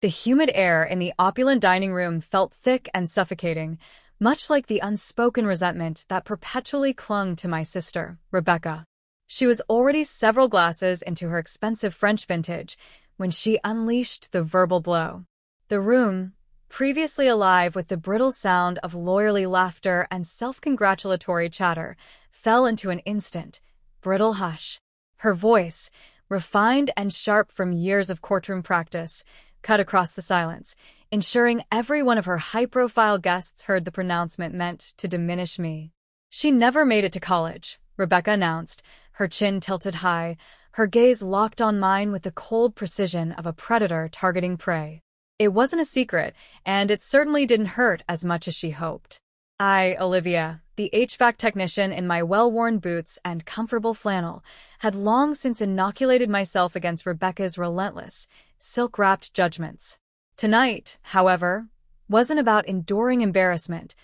The humid air in the opulent dining room felt thick and suffocating, much like the unspoken resentment that perpetually clung to my sister, Rebecca. She was already several glasses into her expensive French vintage when she unleashed the verbal blow. The room, previously alive with the brittle sound of lawyerly laughter and self-congratulatory chatter, fell into an instant, brittle hush. Her voice, refined and sharp from years of courtroom practice, cut across the silence, ensuring every one of her high-profile guests heard the pronouncement meant to diminish me. "She never made it to college," Rebecca announced, her chin tilted high, her gaze locked on mine with the cold precision of a predator targeting prey. It wasn't a secret, and it certainly didn't hurt as much as she hoped. I, Olivia, the HVAC technician in my well-worn boots and comfortable flannel, had long since inoculated myself against Rebecca's relentless, silk-wrapped judgments. Tonight, however, wasn't about enduring embarrassment.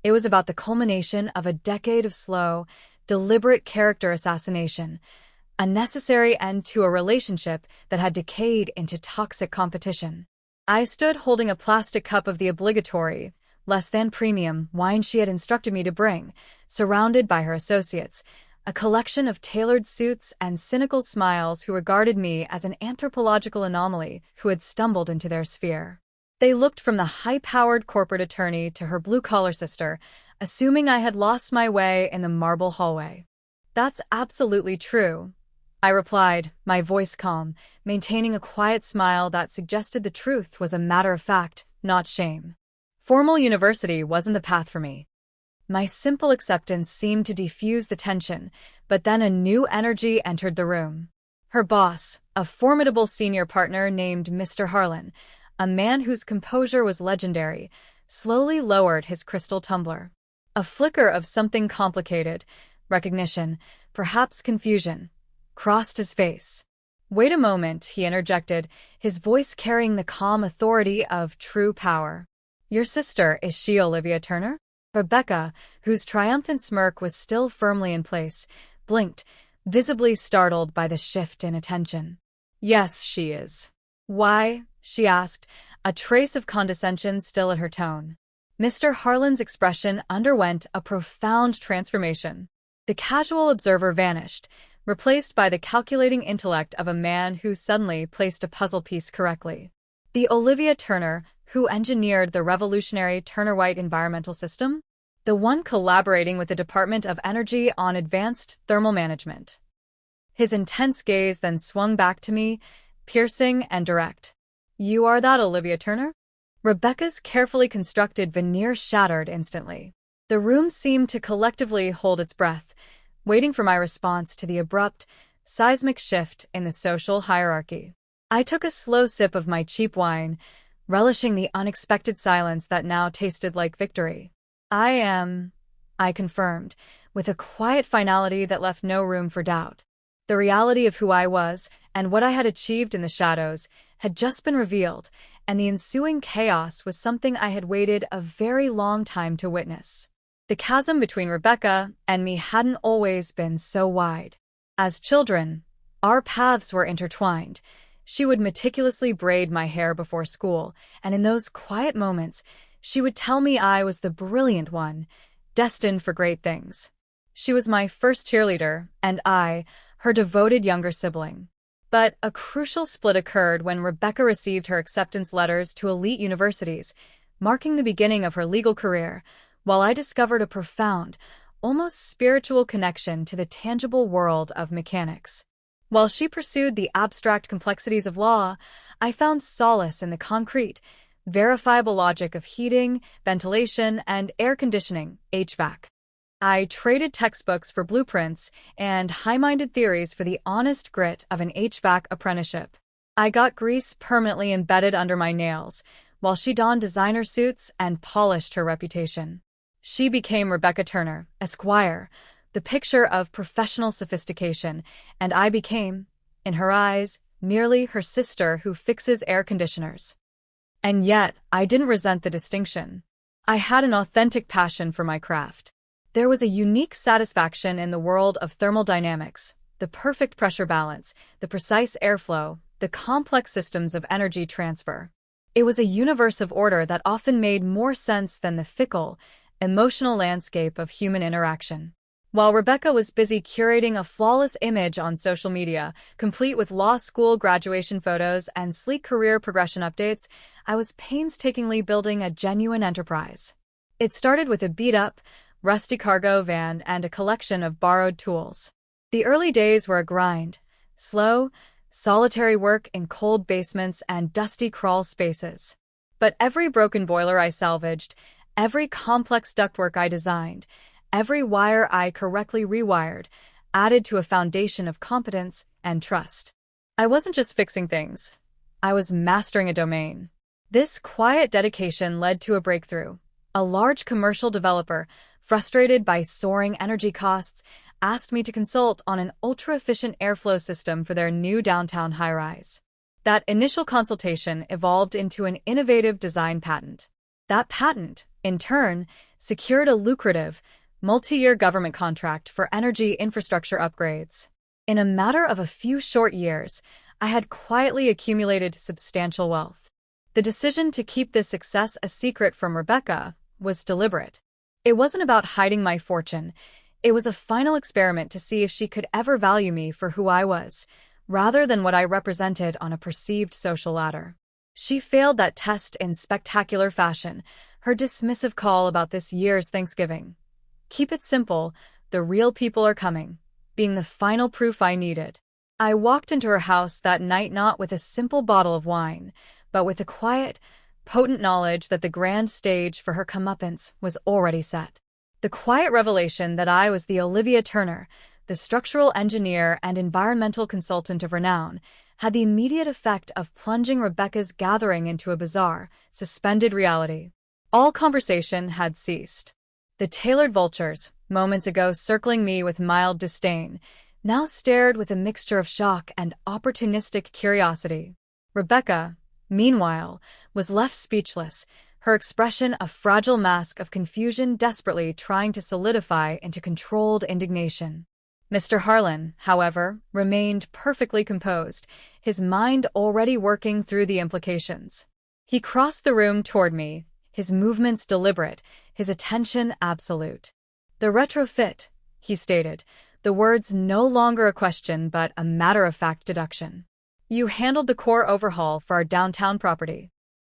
It was about the culmination of a decade of slow, deliberate character assassination, a necessary end to a relationship that had decayed into toxic competition. I stood holding a plastic cup of the obligatory, less-than-premium wine she had instructed me to bring, surrounded by her associates, a collection of tailored suits and cynical smiles who regarded me as an anthropological anomaly who had stumbled into their sphere. They looked from the high-powered corporate attorney to her blue-collar sister, assuming I had lost my way in the marble hallway. "That's absolutely true," I replied, my voice calm, maintaining a quiet smile that suggested the truth was a matter of fact, not shame. Formal university wasn't the path for me. My simple acceptance seemed to defuse the tension, but then a new energy entered the room. Her boss, a formidable senior partner named Mr. Harlon, a man whose composure was legendary, slowly lowered his crystal tumbler. A flicker of something complicated, recognition, perhaps confusion, crossed his face. "Wait a moment," he interjected, his voice carrying the calm authority of true power. "Your sister, is she Olivia Turner?" Rebecca, whose triumphant smirk was still firmly in place, blinked, visibly startled by the shift in attention. "Yes, she is." "Why?" she asked, a trace of condescension still at her tone. Mr. Harlan's expression underwent a profound transformation. The casual observer vanished, replaced by the calculating intellect of a man who suddenly placed a puzzle piece correctly. The Olivia Turner, who engineered the revolutionary Turner-White environmental system? The one collaborating with the Department of Energy on advanced thermal management. His intense gaze then swung back to me, piercing and direct. "You are that Olivia Turner?" Rebecca's carefully constructed veneer shattered instantly. The room seemed to collectively hold its breath, waiting for my response to the abrupt, seismic shift in the social hierarchy. I took a slow sip of my cheap wine, relishing the unexpected silence that now tasted like victory. I confirmed, with a quiet finality that left no room for doubt. The reality of who I was, and what I had achieved in the shadows, had just been revealed, and the ensuing chaos was something I had waited a very long time to witness. The chasm between Rebecca and me hadn't always been so wide. As children, our paths were intertwined. She would meticulously braid my hair before school, and in those quiet moments, she would tell me I was the brilliant one, destined for great things. She was my first cheerleader, and I, her devoted younger sibling. But a crucial split occurred when Rebecca received her acceptance letters to elite universities, marking the beginning of her legal career, while I discovered a profound, almost spiritual connection to the tangible world of mechanics. While she pursued the abstract complexities of law, I found solace in the concrete, verifiable logic of heating, ventilation, and air conditioning, HVAC. I traded textbooks for blueprints and high-minded theories for the honest grit of an HVAC apprenticeship. I got grease permanently embedded under my nails, while she donned designer suits and polished her reputation. She became Rebecca Turner, Esquire, the picture of professional sophistication, and I became, in her eyes, merely her sister who fixes air conditioners. And yet, I didn't resent the distinction. I had an authentic passion for my craft. There was a unique satisfaction in the world of thermal dynamics, the perfect pressure balance, the precise airflow, the complex systems of energy transfer. It was a universe of order that often made more sense than the fickle, emotional landscape of human interaction. While Rebecca was busy curating a flawless image on social media, complete with law school graduation photos and sleek career progression updates, I was painstakingly building a genuine enterprise. It started with a beat-up, rusty cargo van and a collection of borrowed tools. The early days were a grind, slow, solitary work in cold basements and dusty crawl spaces. But every broken boiler I salvaged, every complex ductwork I designed, every wire I correctly rewired, added to a foundation of competence and trust. I wasn't just fixing things. I was mastering a domain. This quiet dedication led to a breakthrough. A large commercial developer, frustrated by soaring energy costs, asked me to consult on an ultra-efficient airflow system for their new downtown high-rise. That initial consultation evolved into an innovative design patent. That patent, in turn, secured a lucrative, multi-year government contract for energy infrastructure upgrades. In a matter of a few short years, I had quietly accumulated substantial wealth. The decision to keep this success a secret from Rebecca was deliberate. It wasn't about hiding my fortune. It was a final experiment to see if she could ever value me for who I was, rather than what I represented on a perceived social ladder. She failed that test in spectacular fashion, her dismissive call about this year's Thanksgiving. "Keep it simple, the real people are coming," being the final proof I needed. I walked into her house that night not with a simple bottle of wine, but with the quiet, potent knowledge that the grand stage for her comeuppance was already set. The quiet revelation that I was the Olivia Turner, the structural engineer and environmental consultant of renown, had the immediate effect of plunging Rebecca's gathering into a bizarre, suspended reality. All conversation had ceased. The tailored vultures, moments ago circling me with mild disdain, now stared with a mixture of shock and opportunistic curiosity. Rebecca, meanwhile, was left speechless, her expression a fragile mask of confusion desperately trying to solidify into controlled indignation. Mr. Harlon, however, remained perfectly composed, his mind already working through the implications. He crossed the room toward me, his movements deliberate, his attention absolute. "The retrofit," he stated, the words no longer a question but a matter-of-fact deduction. "You handled the core overhaul for our downtown property."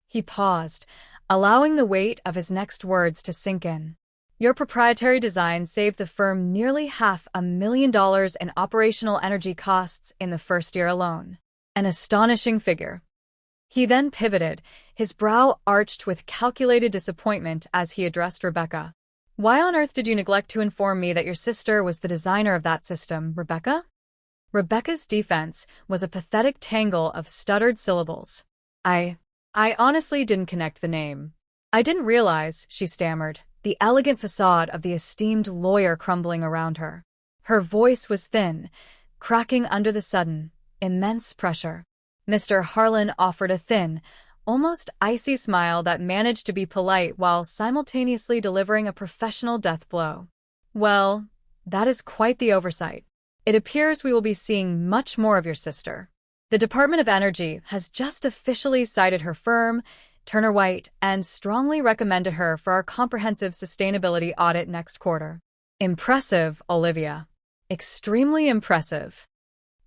He paused, allowing the weight of his next words to sink in. "Your proprietary design saved the firm nearly $500,000 in operational energy costs in the first year alone. An astonishing figure." He then pivoted, his brow arched with calculated disappointment as he addressed Rebecca. "Why on earth did you neglect to inform me that your sister was the designer of that system, Rebecca?" Rebecca's defense was a pathetic tangle of stuttered syllables. I honestly didn't connect the name. I didn't realize," she stammered, the elegant facade of the esteemed lawyer crumbling around her. Her voice was thin, cracking under the sudden, immense pressure. Mr. Harlon offered a thin, almost icy smile that managed to be polite while simultaneously delivering a professional death blow. "Well, that is quite the oversight. It appears we will be seeing much more of your sister. The Department of Energy has just officially cited her firm, Turner White, and strongly recommended her for our comprehensive sustainability audit next quarter." Impressive, Olivia. Extremely impressive.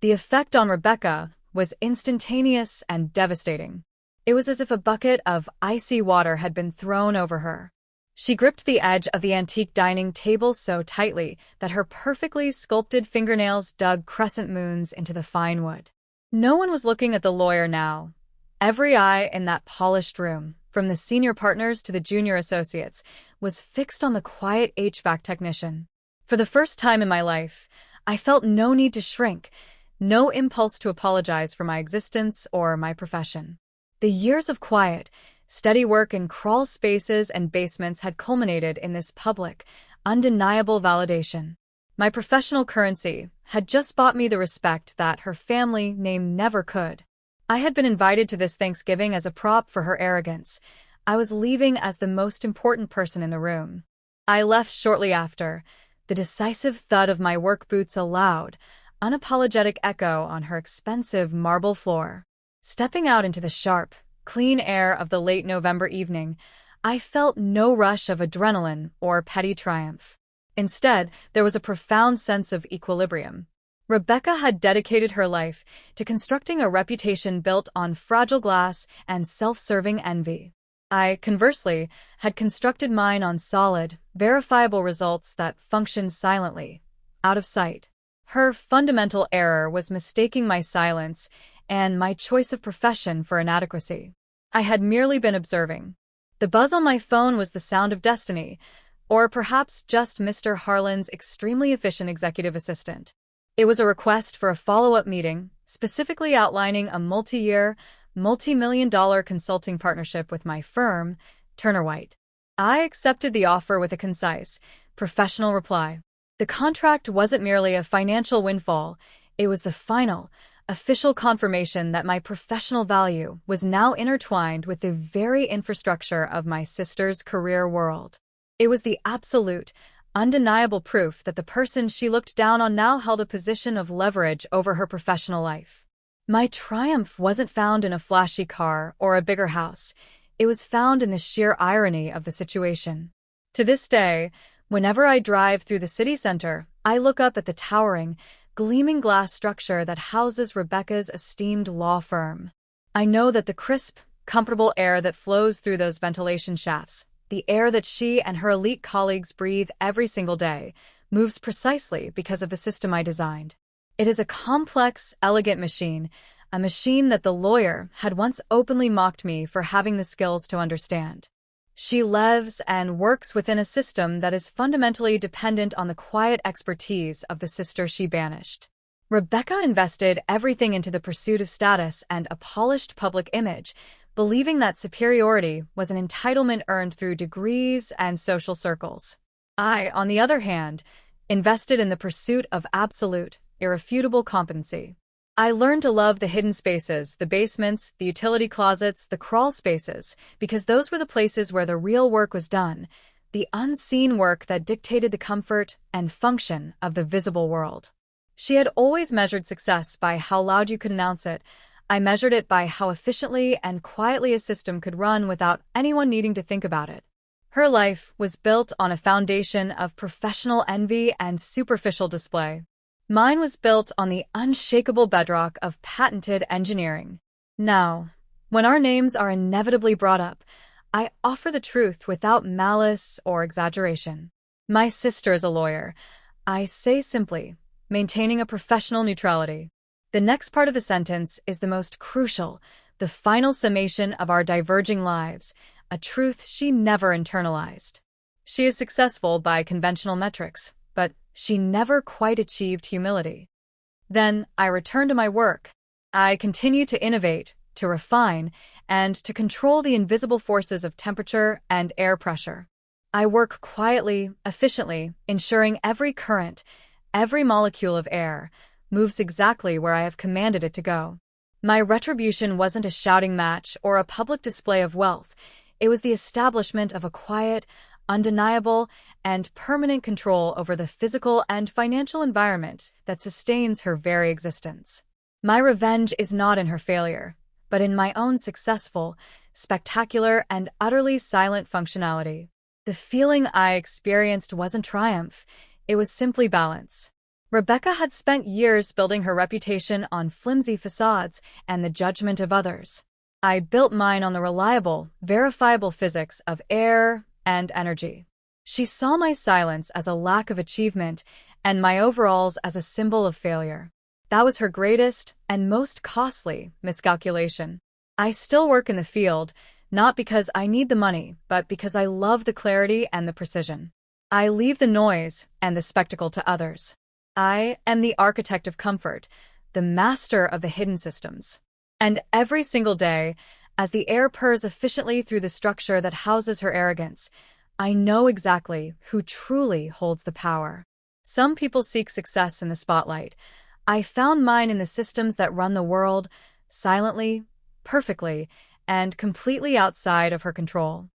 The effect on Rebecca was instantaneous and devastating. It was as if a bucket of icy water had been thrown over her. She gripped the edge of the antique dining table so tightly that her perfectly sculpted fingernails dug crescent moons into the fine wood. No one was looking at the lawyer now. Every eye in that polished room, from the senior partners to the junior associates, was fixed on the quiet HVAC technician. For the first time in my life, I felt no need to shrink, no impulse to apologize for my existence or my profession. The years of quiet, steady work in crawl spaces and basements had culminated in this public, undeniable validation. My professional currency had just bought me the respect that her family name never could. I had been invited to this Thanksgiving as a prop for her arrogance. I was leaving as the most important person in the room. I left shortly after, the decisive thud of my work boots a loud, unapologetic echo on her expensive marble floor. Stepping out into the sharp, clean air of the late November evening, I felt no rush of adrenaline or petty triumph. Instead, there was a profound sense of equilibrium. Rebecca had dedicated her life to constructing a reputation built on fragile glass and self-serving envy. I, conversely, had constructed mine on solid, verifiable results that functioned silently, out of sight. Her fundamental error was mistaking my silence and my choice of profession for inadequacy. I had merely been observing. The buzz on my phone was the sound of destiny, or perhaps just Mr. Harlon's extremely efficient executive assistant. It was a request for a follow-up meeting, specifically outlining a multi-year, multi-million-dollar consulting partnership with my firm, Turner White. I accepted the offer with a concise, professional reply. The contract wasn't merely a financial windfall, it was the final, official confirmation that my professional value was now intertwined with the very infrastructure of my sister's career world. It was the absolute, undeniable proof that the person she looked down on now held a position of leverage over her professional life. My triumph wasn't found in a flashy car or a bigger house. It was found in the sheer irony of the situation. To this day, whenever I drive through the city center, I look up at the towering, gleaming glass structure that houses Rebecca's esteemed law firm. I know that the crisp, comfortable air that flows through those ventilation shafts, the air that she and her elite colleagues breathe every single day, moves precisely because of the system I designed. It is a complex, elegant machine, a machine that the lawyer had once openly mocked me for having the skills to understand. She lives and works within a system that is fundamentally dependent on the quiet expertise of the sister she banished. Rebecca invested everything into the pursuit of status and a polished public image, believing that superiority was an entitlement earned through degrees and social circles. I, on the other hand, invested in the pursuit of absolute, irrefutable competency. I learned to love the hidden spaces, the basements, the utility closets, the crawl spaces, because those were the places where the real work was done, the unseen work that dictated the comfort and function of the visible world. She had always measured success by how loud you could announce it. I measured it by how efficiently and quietly a system could run without anyone needing to think about it. Her life was built on a foundation of professional envy and superficial display. Mine was built on the unshakable bedrock of patented engineering. Now, when our names are inevitably brought up, I offer the truth without malice or exaggeration. My sister is a lawyer. I say simply, maintaining a professional neutrality. The next part of the sentence is the most crucial, the final summation of our diverging lives, a truth she never internalized. She is successful by conventional metrics, but she never quite achieved humility. Then I return to my work. I continue to innovate, to refine, and to control the invisible forces of temperature and air pressure. I work quietly, efficiently, ensuring every current, every molecule of air, moves exactly where I have commanded it to go. My retribution wasn't a shouting match or a public display of wealth. It was the establishment of a quiet, undeniable, and permanent control over the physical and financial environment that sustains her very existence. My revenge is not in her failure, but in my own successful, spectacular, and utterly silent functionality. The feeling I experienced wasn't triumph, it was simply balance. Rebecca had spent years building her reputation on flimsy facades and the judgment of others. I built mine on the reliable, verifiable physics of air and energy. She saw my silence as a lack of achievement and my overalls as a symbol of failure. That was her greatest and most costly miscalculation. I still work in the field, not because I need the money, but because I love the clarity and the precision. I leave the noise and the spectacle to others. I am the architect of comfort, the master of the hidden systems. And every single day, as the air purrs efficiently through the structure that houses her arrogance, I know exactly who truly holds the power. Some people seek success in the spotlight. I found mine in the systems that run the world, silently, perfectly, and completely outside of her control.